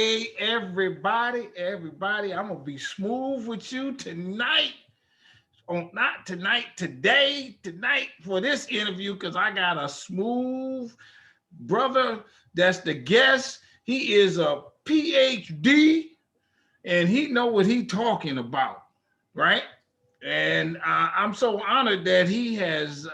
Hey, everybody, I'm gonna be smooth with you tonight. Not tonight, tonight for this interview, because I got a smooth brother that's the guest. He is a PhD and he know what he talking about, right? And I'm so honored that he has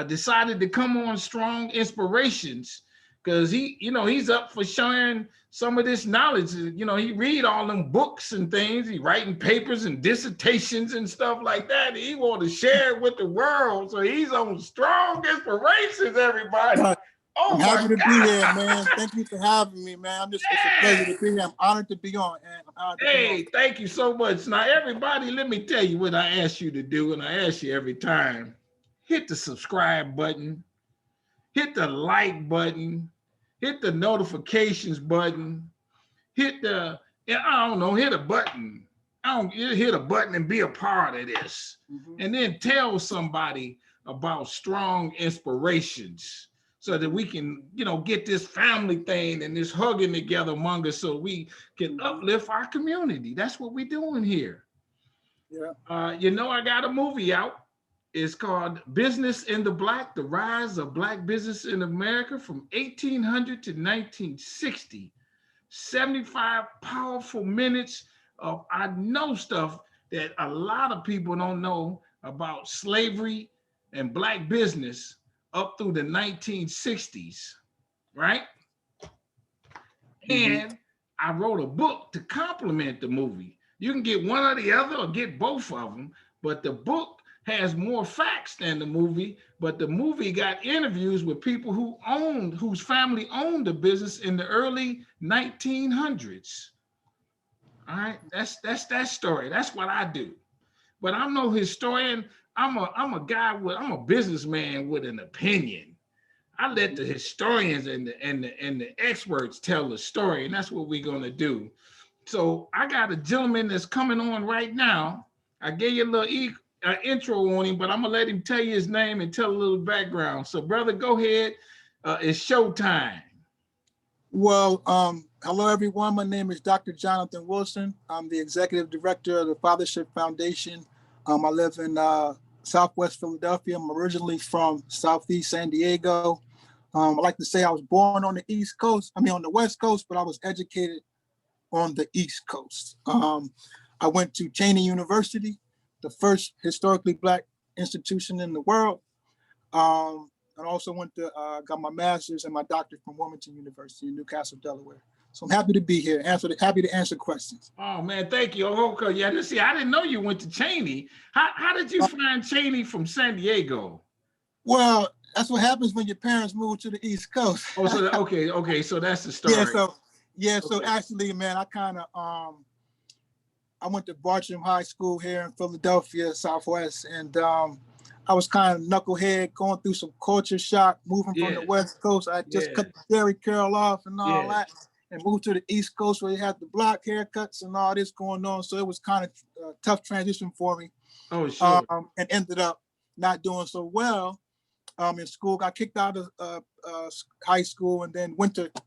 decided to come on Strong Inspirations because he's up for sharing some of this knowledge. He read all them books and things. He writing papers and dissertations and stuff like that. He want to share it with the world. So he's on Strong Inspirations, everybody. Oh, I'm happy to be here, man. Thank you for having me, man. It's a pleasure to be here. I'm honored to be on. Hey, thank you so much. Now, everybody, let me tell you what I ask you to do, and I ask you every time. Hit the subscribe button, hit the like button, hit the notifications button, hit a button. Hit a button and be a part of this. And then tell somebody about Strong Inspirations so that we can, get this family thing and this hugging together among us so we can uplift our community. That's what we're doing here. Yeah. I got a movie out. It's called Business in the Black, The Rise of Black Business in America from 1800 to 1960. 75 powerful minutes of I know stuff that a lot of people don't know about slavery and Black business up through the 1960s, right? And I wrote a book to complement the movie. You can get one or the other or get both of them, but the book has more facts than the movie, but the movie got interviews with people whose family owned the business in the early 1900s. All right, that's that story. That's what I do. But I'm no historian. I'm a businessman with an opinion. I let the historians and the experts tell the story, and that's what we're gonna do. So I got a gentleman that's coming on right now. I gave you a little intro on him, but I'm gonna let him tell you his name and tell a little background. So, brother, go ahead. It's showtime. Well, hello everyone. My name is Dr. Jonathan Wilson. I'm the executive director of the Fathership Foundation. I live in Southwest Philadelphia. I'm originally from Southeast San Diego. I like to say I was born on the on the West Coast, but I was educated on the East Coast. I went to Chaney University, the first historically Black institution in the world. And also got my master's and my doctorate from Wilmington University in Newcastle, Delaware. So I'm happy to be here, happy to answer questions. Oh man, thank you. Okay, yeah, let's see, I didn't know you went to Chaney. How did you find Chaney from San Diego? Well, that's what happens when your parents move to the East Coast. Oh, so okay, so that's the story. So actually, man, I went to Bartram High School here in Philadelphia, Southwest, and I was kind of knucklehead, going through some culture shock, moving from the West Coast. I just cut the Jerry curl off and all that, and moved to the East Coast where you had the block haircuts and all this going on. So it was kind of a tough transition for me. Oh, sure. And ended up not doing so well in school. Got kicked out of high school, and then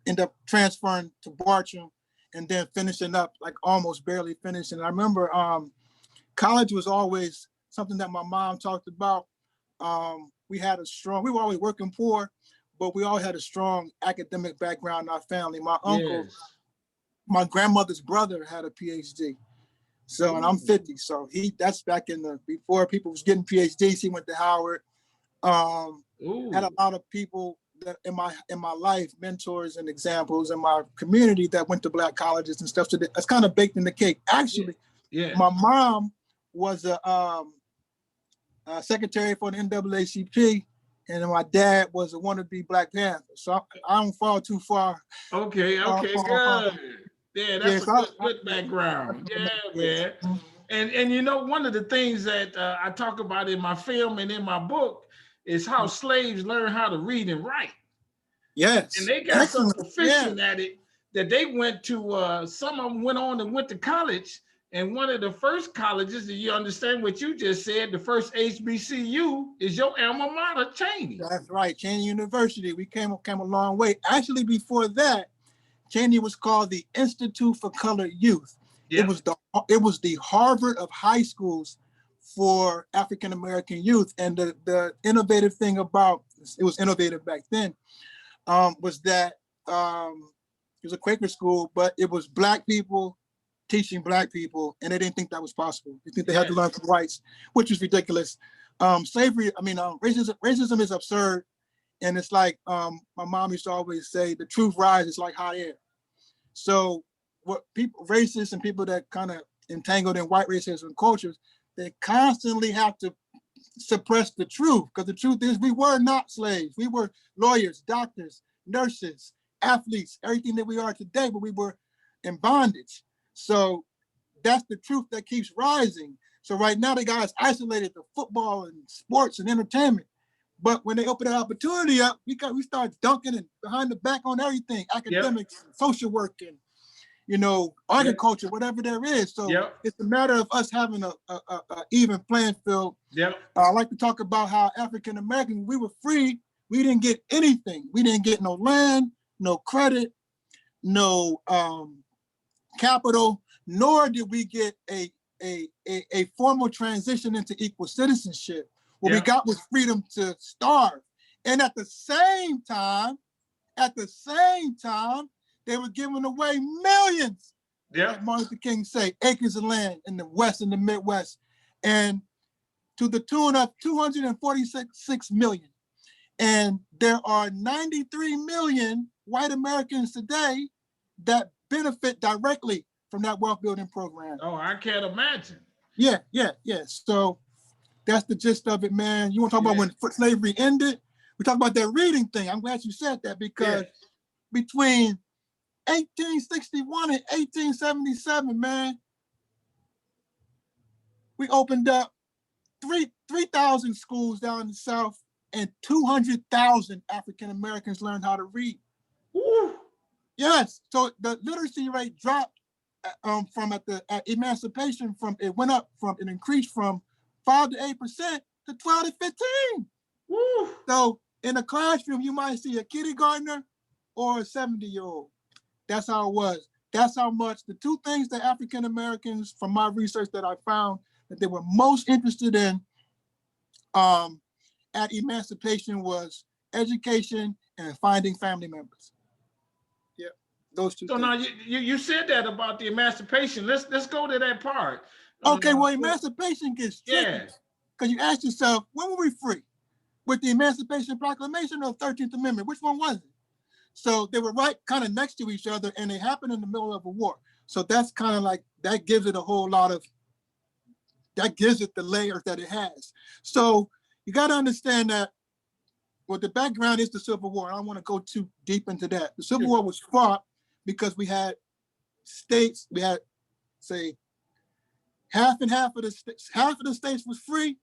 end up transferring to Bartram, and then finishing up, like almost barely finishing. I remember college was always something that my mom talked about. We were always working poor, but we all had a strong academic background in our family. My uncle, my grandmother's brother had a PhD. So, and I'm 50. So that's back before people was getting PhDs, he went to Howard. Had a lot of people that in my life, mentors and examples in my community that went to Black colleges and stuff. So that's kind of baked in the cake. Actually, my mom was a secretary for the NAACP, and my dad was a wannabe Black Panther. So I don't fall too far. Okay, good. Yeah, that's a good background. Yeah, man. And one of the things that I talk about in my film and in my book is how slaves learn how to read and write. Yes. And they got so proficient at it that they went to, some of them went on and went to college. And one of the first colleges, that you understand what you just said, the first HBCU is your alma mater, Chaney. That's right, Chaney University. We came a long way. Actually, before that, Chaney was called the Institute for Colored Youth. Yep. It was the Harvard of high schools for African American youth. And the innovative thing about it was innovative back then was that it was a Quaker school, but it was Black people teaching Black people, and they didn't think that was possible. They think they had to learn from whites, which is ridiculous. Slavery, racism is absurd. And it's like my mom used to always say, the truth rises like hot air. So what people, racists and people that kind of entangled in white racism cultures, they constantly have to suppress the truth, because the truth is we were not slaves. We were lawyers, doctors, nurses, athletes, everything that we are today, but we were in bondage. So that's the truth that keeps rising. So right now they got us isolated to football and sports and entertainment. But when they open that opportunity up, we start dunking and behind the back on everything, academics, social work, and agriculture, whatever there is. So it's a matter of us having a even playing field. I like to talk about how African Americans, we were free. We didn't get anything. We didn't get no land, no credit, no capital, nor did we get a formal transition into equal citizenship. What we got was freedom to starve. And at the same time, they were giving away millions, like Martin Luther King say, acres of land in the West and the Midwest, and to the tune of 246 million. And there are 93 million white Americans today that benefit directly from that wealth building program. Oh, I can't imagine. Yeah. So that's the gist of it, man. You want to talk about when slavery ended? We talk about that reading thing. I'm glad you said that, because between 1861 and 1877, man, we opened up 3,000 schools down in the South, and 200,000 African Americans learned how to read. Woo. Yes, so the literacy rate dropped at emancipation it increased from 5 to 8% to 12 to 15. Woo. So in a classroom, you might see a kindergartner or a 70-year-old. That's how it was. That's how much the two things that African Americans, from my research that I found, that they were most interested in at emancipation was education and finding family members. Yeah, those two. So things. now you said that about the emancipation. Let's go to that part. Okay, well, emancipation gets tricky because you ask yourself, when were we free? With the Emancipation Proclamation or 13th Amendment? Which one was it? So they were right kind of next to each other, and they happened in the middle of a war. So that's kind of like, that gives it a whole lot of, that gives it the layers that it has. So you got to understand that, well, the background is the Civil War. I don't want to go too deep into that. The Civil War was fought because we had states, we had, say, half and half of the states was free,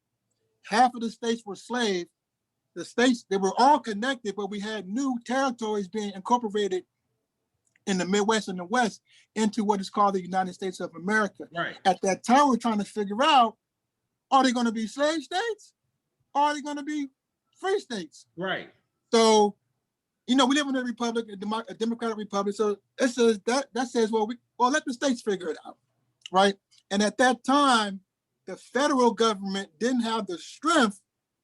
half of the states were slave. The states, they were all connected, but we had new territories being incorporated in the Midwest and the West into what is called the United States of America. Right. At that time, we're trying to figure out, are they going to be slave states? Or are they going to be free states? Right. So, we live in a republic, a democratic republic. So it says that says, well, let the states figure it out, right? And at that time, the federal government didn't have the strength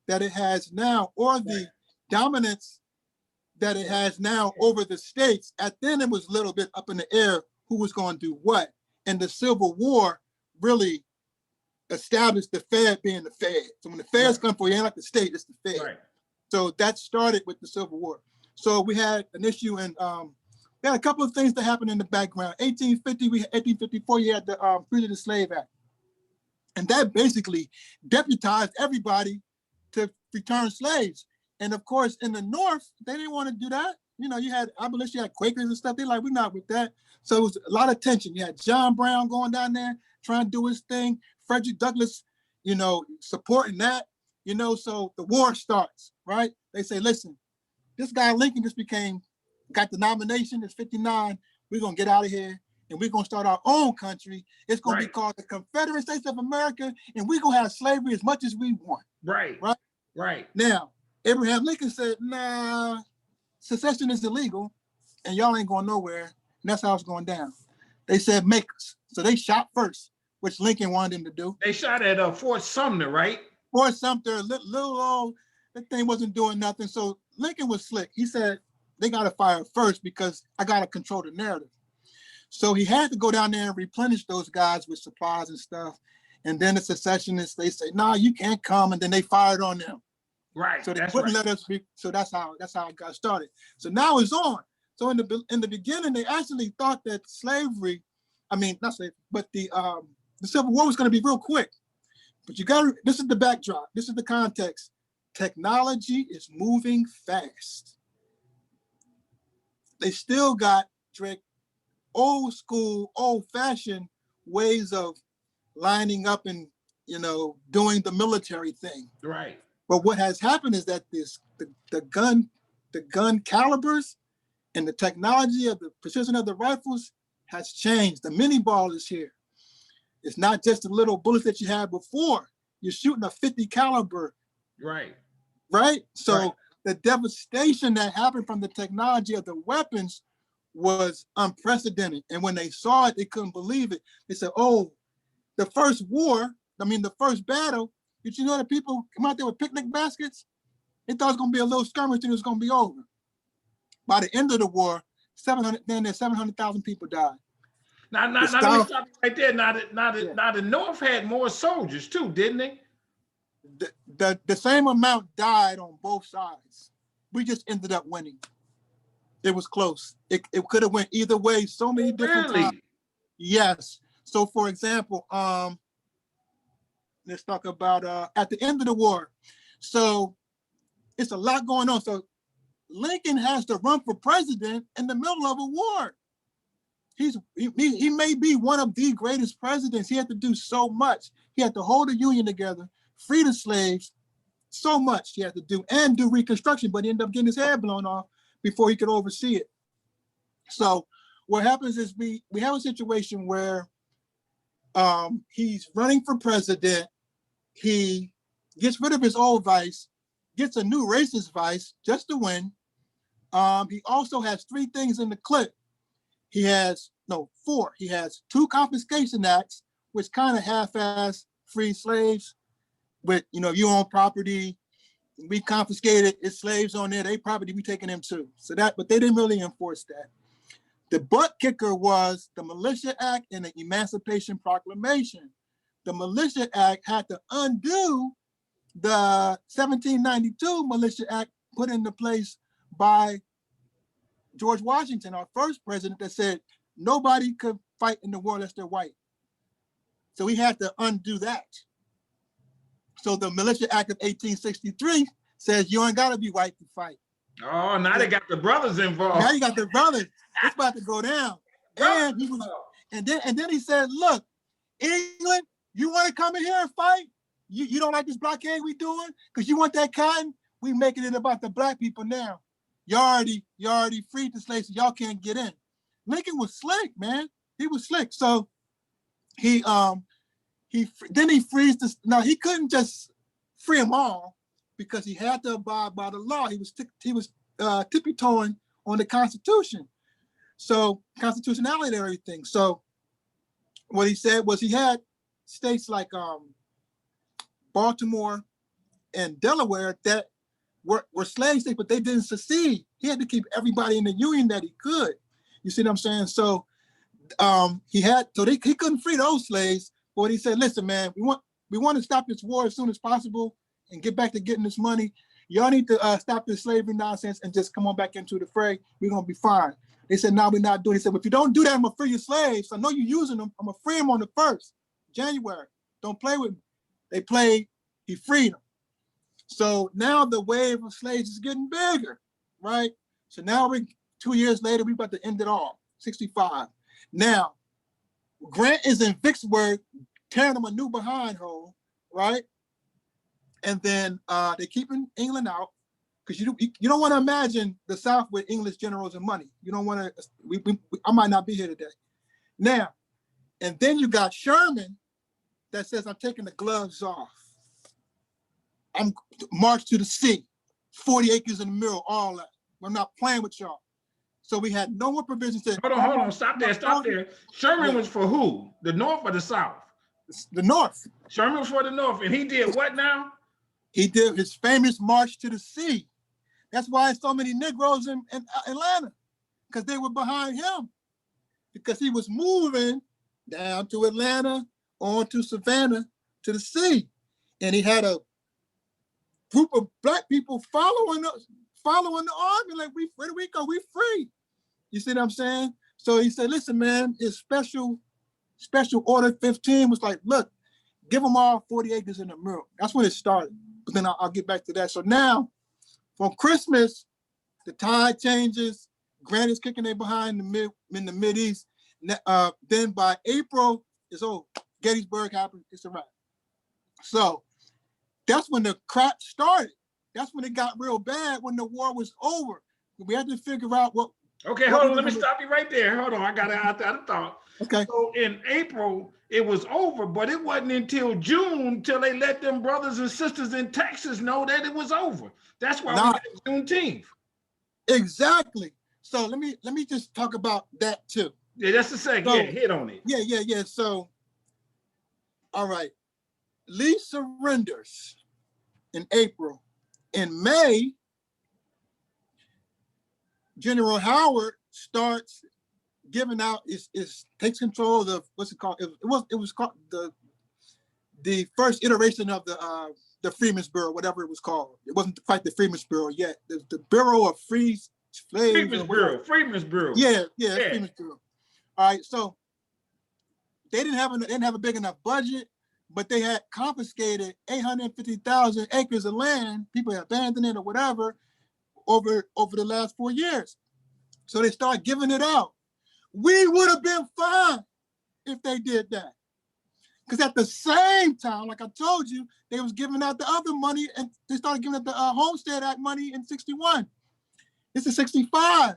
that it has now, or the dominance that it has now over the states. At then, it was a little bit up in the air who was going to do what. And the Civil War really established the Fed being the Fed. So when the Feds come for you, ain't like the state, it's the Fed. Right. So that started with the Civil War. So we had an issue, and we had a couple of things that happened in the background. 1854, you had the Fugitive Slave Act. And that basically deputized everybody to return slaves. And of course, in the North, they didn't want to do that. You had abolitionists, you had Quakers and stuff. They're like, we're not with that. So it was a lot of tension. You had John Brown going down there, trying to do his thing. Frederick Douglass, supporting that. So the war starts, right? They say, listen, this guy Lincoln just got the nomination, it's 59. We're going to get out of here, and we're going to start our own country. It's going to be called the Confederate States of America, and we're going to have slavery as much as we want. Right. Now, Abraham Lincoln said, nah, secession is illegal, and y'all ain't going nowhere. And that's how it's going down. They said make us. So they shot first, which Lincoln wanted him to do. They shot at Fort Sumner, right? Fort Sumter, little old, that thing wasn't doing nothing. So Lincoln was slick. He said, they got to fire first because I got to control the narrative. So he had to go down there and replenish those guys with supplies and stuff. And then the secessionists, they say, nah, you can't come. And then they fired on them. Right. So they wouldn't let us be. So that's how it got started. So now it's on. So in the beginning, they actually thought that slavery, I mean, not slavery, but the Civil War was going to be real quick. But you got to, this is the backdrop. This is the context. Technology is moving fast. They still got, Drake, old school, old fashioned ways of lining up and, doing the military thing. Right. But what has happened is that the gun calibers and the technology of the precision of the rifles has changed. The mini ball is here. It's not just the little bullets that you had before. You're shooting a 50 caliber. Right. Right? So right. The devastation that happened from the technology of the weapons was unprecedented. And when they saw it, they couldn't believe it. They said, oh, the first battle, did you know that people come out there with picnic baskets? They thought it was going to be a little skirmish and it was going to be over. By the end of the war, 700,000 people died. Now let me stop you right there. Now the North had more soldiers too, didn't they? The same amount died on both sides. We just ended up winning. It was close. It could have went either way so many different times. Yes. So for example, let's talk about at the end of the war. So it's a lot going on. So Lincoln has to run for president in the middle of a war. He may be one of the greatest presidents. He had to do so much. He had to hold the Union together, free the slaves, so much he had to do, and do Reconstruction, but he ended up getting his head blown off before he could oversee it. So what happens is we have a situation where he's running for president. He gets rid of his old vice, gets a new racist vice just to win. He also has 3 things in the clip. He has, 4. He has 2 confiscation acts, which kind of half-ass free slaves. But, if you own property, we confiscated, it's slaves on there, they property, we taking them too. But they didn't really enforce that. The butt kicker was the Militia Act and the Emancipation Proclamation. The Militia Act had to undo the 1792 Militia Act put into place by George Washington, our first president, that said nobody could fight in the war unless they're white. So he had to undo that. So the Militia Act of 1863 says you ain't gotta be white to fight. Oh, now they got the brothers involved. Now you got the brothers. It's about to go down. And then he said, look, England, you want to come in here and fight? You don't like this blockade we doing? Because you want that cotton? We making it about the black people now. You already freed the slaves, so y'all can't get in. Lincoln was slick, man. He was slick. So he frees this. Now he couldn't just free them all because he had to abide by the law. He was tippy-toeing on the Constitution. So constitutionality and everything. So what he said was he had states like Baltimore and Delaware that were slave states, but they didn't secede. He had to keep everybody in the Union that he could. You see what I'm saying? So he couldn't free those slaves. But he said, listen, man, we want to stop this war as soon as possible and get back to getting this money. Y'all need to stop this slavery nonsense and just come on back into the fray. We're gonna be fine. They said, no, we're not doing it. He said, well, if you don't do that, I'm gonna free your slaves. I know you're using them. I'm gonna free them on the 1st January. Don't play with me. They played, he freed them. So now the wave of slaves is getting bigger, right? So now 2 years later, we're about to end it all, 65. Now, Grant is in Vicksburg, tearing them a new behind hole, right? And then they're keeping England out because you don't want to imagine the South with English generals and money. You don't want to, I might not be here today. Now, and then you got Sherman that says, I'm taking the gloves off. I'm march to the sea, 40 acres in the middle, all that. I'm not playing with y'all. So we had no more provisions. Hold on, stop there. Sherman was for who? The North or the South? The North. Sherman was for the North, and he did what now? He did his famous March to the Sea. That's why so many Negroes in Atlanta, because they were behind him, because he was moving down to Atlanta, on to Savannah, to the sea. And he had a group of Black people following the army, like, where do we go? We free. You see what I'm saying? So he said, listen, man, his special order 15 was like, look, give them all 40 acres in the middle. That's when it started. But then I'll get back to that. So now, from Christmas, the tide changes. Grant is kicking their behind in the Mideast. Then by April, it's over. Gettysburg happened. It's a wrap. So that's when the crap started. That's when it got real bad, when the war was over. We had to figure out what. Okay, hold on. Let me stop you right there. Hold on. I got out of thought. Okay. So in April, it was over, but it wasn't until June till they let them brothers and sisters in Texas know that it was over. That's why we got Juneteenth. Exactly. So let me just talk about that too. Yeah, that's the second. So, yeah, hit on it. Yeah. So, all right. Lee surrenders in April. In May, General Howard starts giving out, takes control of what's it called? It was called the first iteration of the Freedmen's Bureau, whatever it was called. It wasn't quite the Freedmen's Bureau yet. The Bureau of Free Slaves. Freedmen's Bureau. Yeah, Freedmen's Bureau. All right, so they didn't have a big enough budget, but they had confiscated 850,000 acres of land. People had abandoned it or whatever over the last 4 years. So they started giving it out. We would have been fine if they did that. Because at the same time, like I told you, they was giving out the other money, and they started giving out the Homestead Act money in 61. This is 65.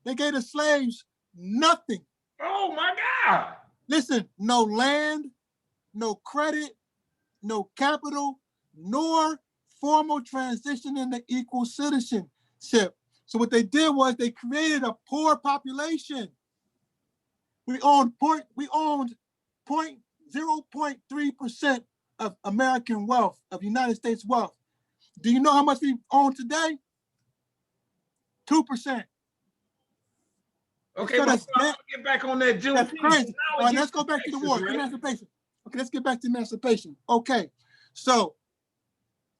They gave the slaves nothing. Oh my God. Listen, no land, no credit, no capital, nor formal transition into equal citizenship. So what they did was they created a poor population. We owned 0.3% of American wealth, of United States wealth. Do you know how much we own today? 2%. Okay, let's get back on that June. That's crazy. All right, let's go back to the war. Right? Emancipation. Okay, let's get back to emancipation. Okay, so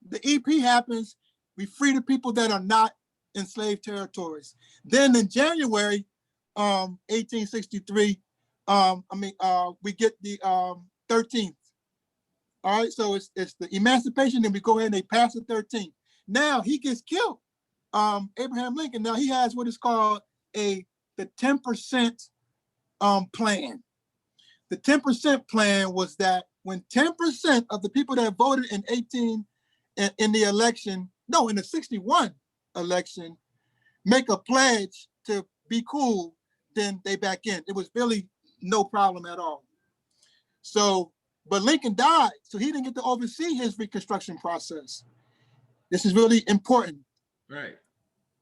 the EP happens. We free the people that are not enslaved territories. Then in January 1863, we get the 13th. All right, so it's the emancipation, then we go ahead and they pass the 13th. Now he gets killed. Abraham Lincoln. Now he has what is called the 10% plan. The 10% plan was that when 10% of the people that voted in the 61 election, make a pledge to be cool, then they back in. It was really no problem at all. So, but Lincoln died, so he didn't get to oversee his Reconstruction process. This is really important. Right.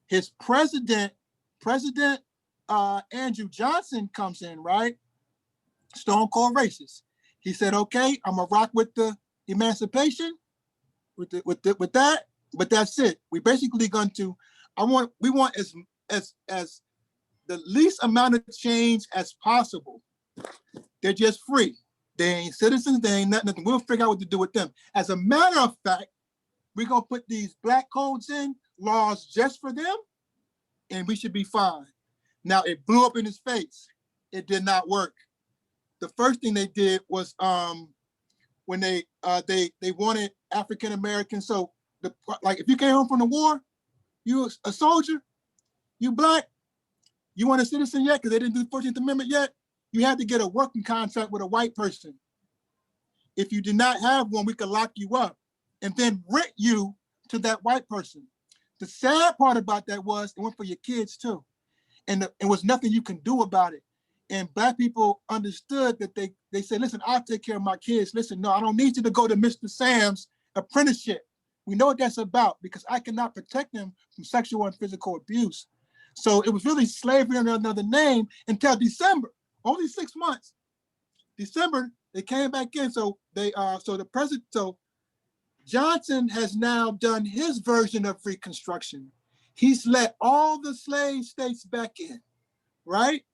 His President Andrew Johnson comes in, right? Stone cold racist. He said, "Okay, I'm gonna rock with the emancipation, with that, but that's it. We basically going to, we want as the least amount of change as possible. They're just free. They ain't citizens. They ain't nothing. We'll figure out what to do with them. As a matter of fact, we're gonna put these black codes in, laws just for them, and we should be fine." Now it blew up in his face. It did not work. The first thing they did was when they wanted African Americans. So like if you came home from the war, you a soldier, you black, you weren't a citizen yet because they didn't do the 14th Amendment yet. You had to get a working contract with a white person. If you did not have one, we could lock you up and then rent you to that white person. The sad part about that was it went for your kids too. And it was nothing you can do about it. And black people understood that they said, listen, I'll take care of my kids. Listen, no, I don't need you to go to Mr. Sam's apprenticeship. We know what that's about because I cannot protect them from sexual and physical abuse. So it was really slavery under another name until December, only 6 months. December, they came back in. So so Johnson has now done his version of Reconstruction. He's let all the slave states back in, right?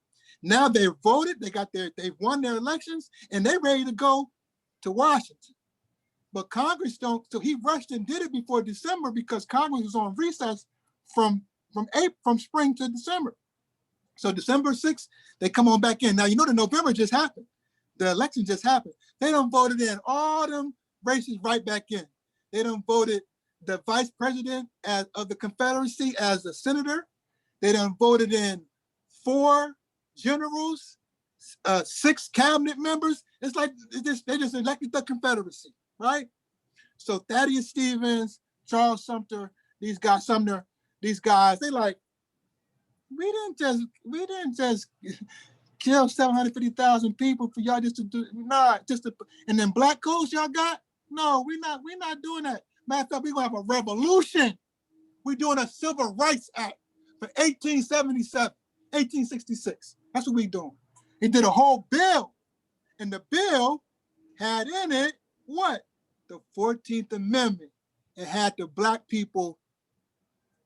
Now they voted, they've won their elections, and they're ready to go to Washington. But Congress don't, so he rushed and did it before December because Congress was on recess from spring to December. So December 6th, they come on back in. Now, you know, the November just happened. The election just happened. They done voted in all them races right back in. They done voted the vice president of the Confederacy as a senator. They done voted in 4 generals, 6 cabinet members. It's like they just elected the Confederacy, right? So Thaddeus Stevens, Charles Sumter, these guys, they like, we didn't just kill 750,000 people for y'all just to do, and then black codes y'all got? No, we're not doing that. Matter of fact, we're gonna have a revolution. We're doing a Civil Rights Act for 1877, 1866. That's what we're doing. He did a whole bill, and the bill had in it what? The 14th Amendment. It had the black people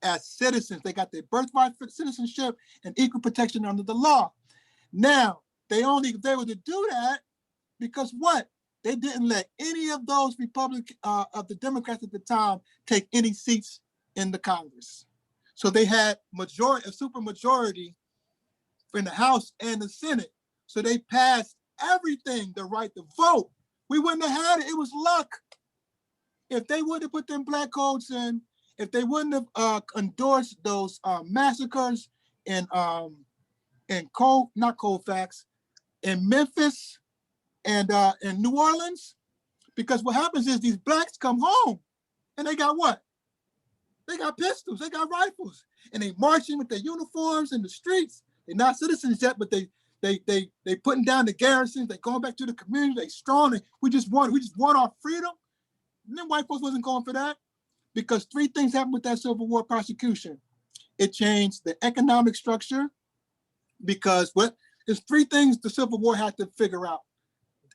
as citizens. They got their birthright for citizenship and equal protection under the law. Now, they were to do that because what? They didn't let any of those of the Democrats at the time take any seats in the Congress. So they had a super majority in the House and the Senate. So they passed everything, the right to vote. We wouldn't have had it. It was luck. If they would have put them black codes in, if they wouldn't have endorsed those massacres in not Colfax, in Memphis and in New Orleans, because what happens is these blacks come home and they got what? They got pistols, they got rifles, and they marching with their uniforms in the streets. They're not citizens yet, but they putting down the garrisons. They going back to the community. They strong. We just want our freedom. And then white folks wasn't going for that because 3 things happened with that Civil War prosecution. It changed the economic structure because there's 3 things the Civil War had to figure out.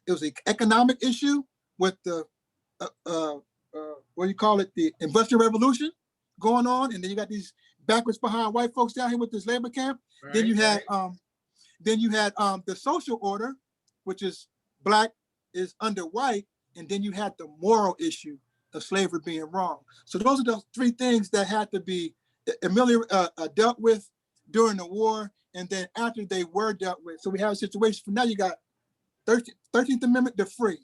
It was an economic issue with the the Industrial Revolution going on, and then you got these backwards behind white folks down here with this labor camp. Right, then you had the social order, which is black is under white, and then you had the moral issue of slavery being wrong. So those are the 3 things that had to be dealt with during the war, and then after they were dealt with. So we have a situation for now. You got 13th Amendment, they're free.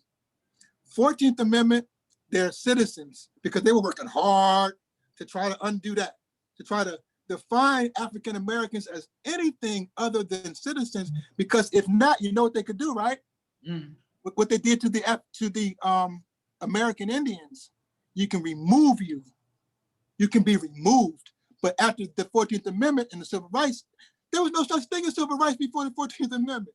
14th Amendment, they're citizens because they were working hard to try to undo that, to try to define African Americans as anything other than citizens. Because if not, you know what they could do, right? Mm. What they did to the American Indians, you can remove you. You can be removed. But after the 14th Amendment and the Civil Rights, there was no such thing as civil rights before the 14th Amendment.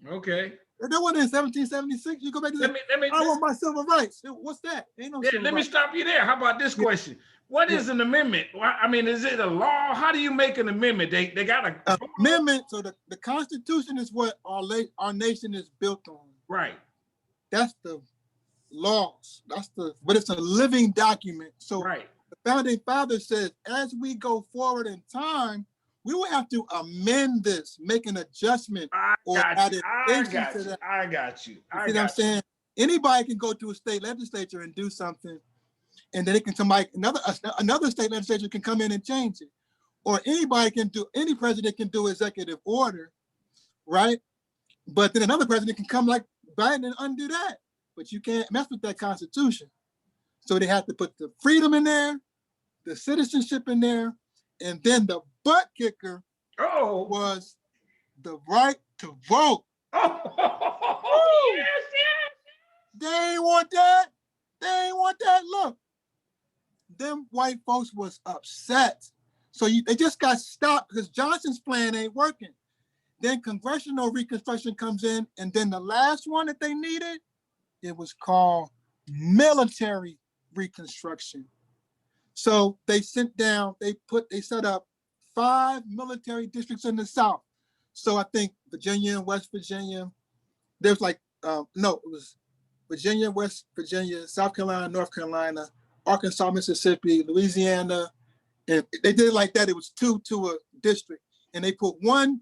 Okay. That wasn't in 1776. You go back to I want my civil rights. What's that? Ain't no civil rights. Let me stop you there. How about this question? What is an amendment? I mean, is it a law? How do you make an amendment? They got an amendment. So the Constitution is what our nation is built on. Right. That's the laws. But it's a living document. So right. The founding father says, as we go forward in time, we will have to amend this, make an adjustment or add addition to that. I got you. You see what I'm saying? Anybody can go to a state legislature and do something, and then another state legislature can come in and change it. Or any president can do executive order, right? But then another president can come like Biden and undo that. But you can't mess with that Constitution. So they have to put the freedom in there, the citizenship in there, and then the butt kicker was the right to vote. Oh, yes. They ain't want that. They ain't want that. Look, them white folks was upset. So they just got stopped because Johnson's plan ain't working. Then congressional Reconstruction comes in, and then the last one that they needed, it was called military Reconstruction. So they set up 5 military districts in the South. So I think Virginia and West Virginia, there's like, no, it was Virginia, West Virginia, South Carolina, North Carolina, Arkansas, Mississippi, Louisiana. And they did it like that. It was 2 to a district. And they put 1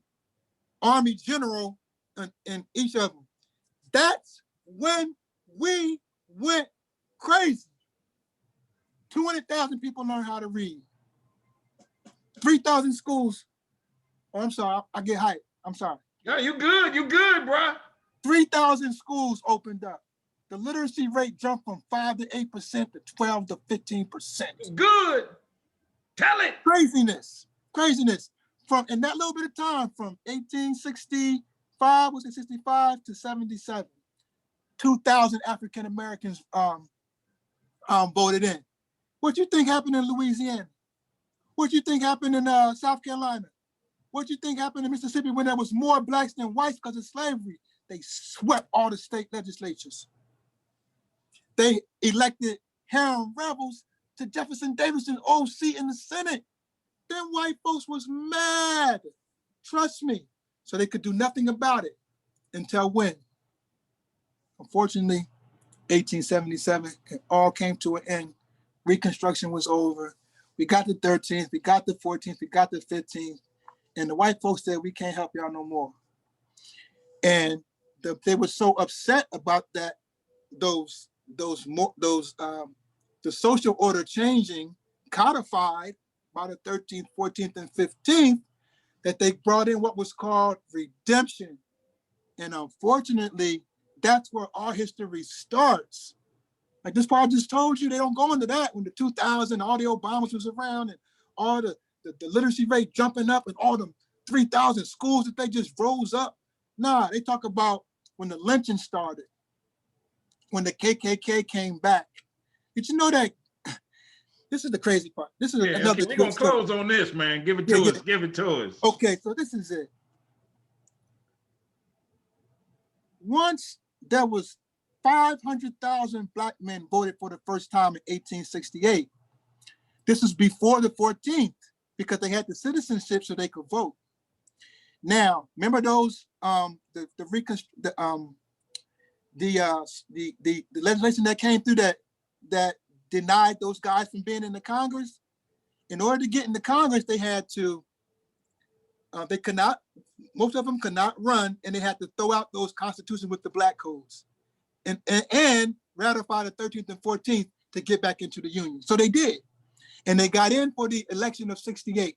Army general in each of them. That's when we went crazy. 200,000 people learned how to read. 3,000 schools. Oh, I'm sorry, I get hyped. I'm sorry. Yeah, you good, bro. 3,000 schools opened up. The literacy rate jumped from 5 to 8% to 12 to 15%. Good. Tell it. Craziness. From in that little bit of time, from 1865, was it 65 to 77, 2,000 African Americans voted in. What you think happened in Louisiana? What you think happened in South Carolina? What you think happened in Mississippi when there was more blacks than whites because of slavery? They swept all the state legislatures. They elected Harem rebels to Jefferson Davis's old seat in the Senate. Then white folks was mad, trust me. So they could do nothing about it until when? Unfortunately, 1877, it all came to an end. Reconstruction was over. We got the 13th, we got the 14th, we got the 15th, and the white folks said, we can't help y'all no more. And they were so upset about that, the social order changing, codified by the 13th, 14th, and 15th, that they brought in what was called redemption. And unfortunately, that's where our history starts. Like this part I just told you, they don't go into that when the 2000 all the Obamas was around and all the literacy rate jumping up and all the 3,000 schools that they just rose up. Nah, they talk about when the lynching started, when the KKK came back. Did you know that? This is the crazy part. This is another. We're gonna close on this, man. Give it to us. Give it to us. Okay, so this is it. Once there was 500,000 black men voted for the first time in 1868. This was before the 14th because they had the citizenship so they could vote. Now, remember those the legislation that came through that denied those guys from being in the Congress? In order to get in the Congress, they had to, most of them could not run, and they had to throw out those constitutions with the black codes and ratify the 13th and 14th to get back into the Union. So they did. And they got in for the election of 68.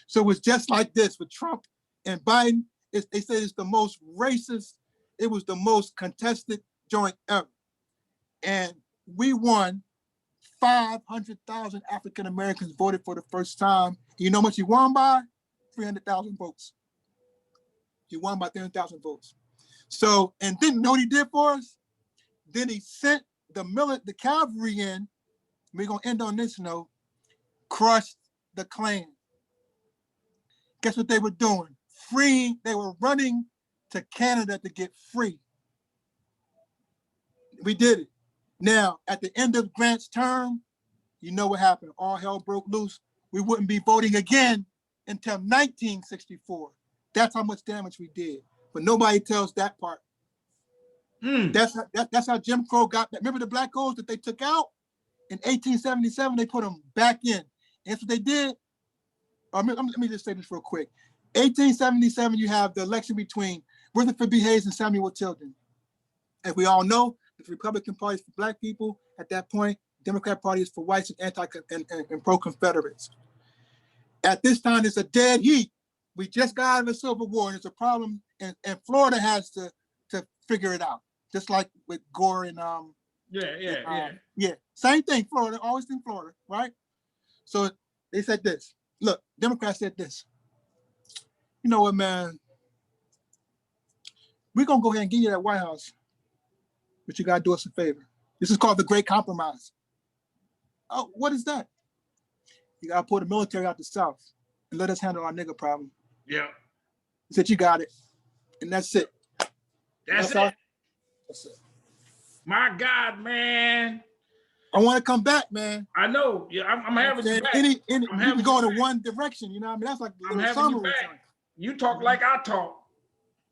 So it was just like this with Trump and Biden. They said it's the most racist, it was the most contested joint ever. And we won. 500,000 African Americans voted for the first time. You know how much he won by? 300,000 votes. He won by 300,000 votes. So, and then you know what he did for us? Then he sent the cavalry in. We're gonna end on this note. Crushed the Klan. Guess what they were doing? Freeing. They were running to Canada to get free. We did it. Now, at the end of Grant's term, you know what happened? All hell broke loose. We wouldn't be voting again until 1964. That's how much damage we did. But nobody tells that part. That's how Jim Crow got that. Remember the black codes that they took out? In 1877, they put them back in. And that's what they did. Let me just say this real quick. 1877, you have the election between Rutherford B. Hayes and Samuel Tilden. As we all know, the Republican Party is for black people. At that point, Democrat Party is for whites and and pro-Confederates. At this time, it's a dead heat. We just got out of a civil war, and it's a problem, and Florida has to figure it out. Just like with Gore and same thing. Florida, always in Florida, right? So they said this. Look, Democrats said this. You know what, man? We're gonna go ahead and give you that White House. But you gotta do us a favor. This is called the Great Compromise. Oh, what is that? You gotta pull the military out the South and let us handle our nigger problem. Yeah. He said, you got it. And that's it. That's it. My God, man. I want to come back, man. I know. Yeah, I'm having you back. You can go in one direction. You know what I mean? That's like I'm having you back. You talk like I talk.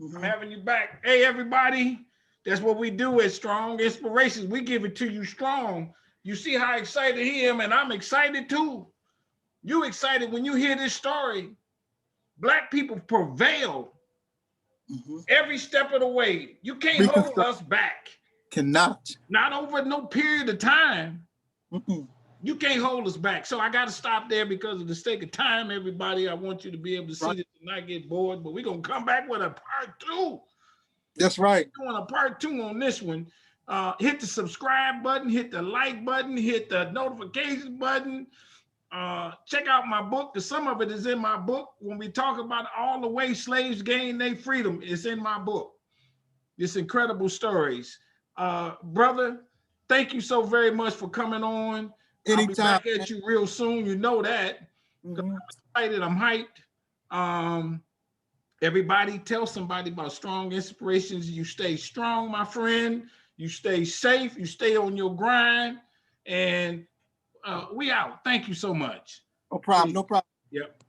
I'm having you back. Hey, everybody. That's what we do at Strong Inspirations. We give it to you strong. You see how excited he am, and I'm excited too. You excited when you hear this story. Black people prevail every step of the way. You can't hold us back. Cannot. Not over no period of time. You can't hold us back. So I got to stop there because of the sake of time, everybody. I want you to be able to see this and not get bored, but we're going to come back with a part 2. That's right. We're doing a part 2 on this one. Hit the subscribe button, hit the like button, hit the notification button. Check out my book, because some of it is in my book. When we talk about all the way slaves gained their freedom, it's in my book. It's incredible stories. Brother, thank you so very much for coming on. Anytime. I'll be back at you real soon. You know that. I'm excited. I'm hyped. Everybody, tell somebody about Strong Inspirations. You stay strong, my friend. You stay safe. You stay on your grind. And we out. Thank you so much. No problem. No problem. Yep.